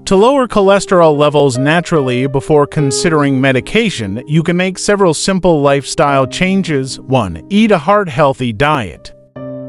To lower cholesterol levels naturally before considering medication, you can make several simple lifestyle changes. 1. Eat a heart-healthy diet.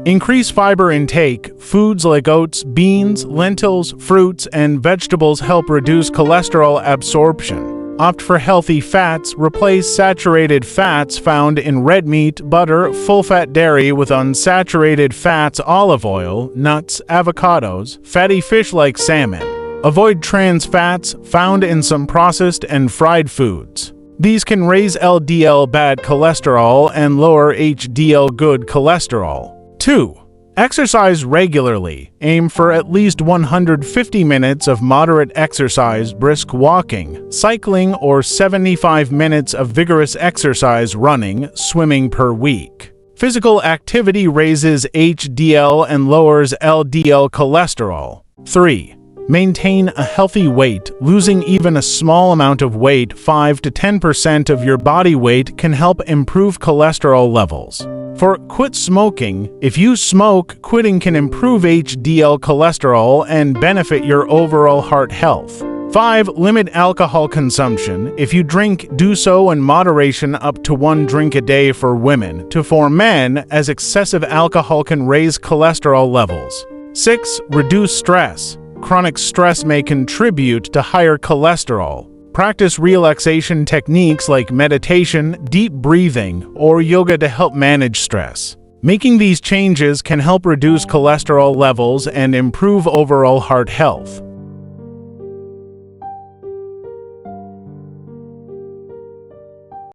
Increase fiber intake. Foods like oats, beans, lentils, fruits, and vegetables help reduce cholesterol absorption. Opt for healthy fats. Replace saturated fats found in red meat, butter, full-fat dairy with unsaturated fats, olive oil, nuts, avocados, fatty fish like salmon. Avoid trans fats found in some processed and fried foods. These can raise LDL bad cholesterol and lower HDL good cholesterol. 2. Exercise regularly. Aim for at least 150 minutes of moderate exercise, brisk walking, cycling, or 75 minutes of vigorous exercise, running, swimming per week. Physical activity raises HDL and lowers LDL cholesterol. 3. Maintain a healthy weight. Losing even a small amount of weight, 5 to 10% of your body weight, can help improve cholesterol levels. 4. Quit smoking. If you smoke, quitting can improve HDL cholesterol and benefit your overall heart health. 5. Limit alcohol consumption. If you drink, do so in moderation, up to 1 drink a day for women. 2. For men, as excessive alcohol can raise cholesterol levels. 6. Reduce stress. Chronic stress may contribute to higher cholesterol. Practice relaxation techniques like meditation, deep breathing, or yoga to help manage stress. Making these changes can help reduce cholesterol levels and improve overall heart health.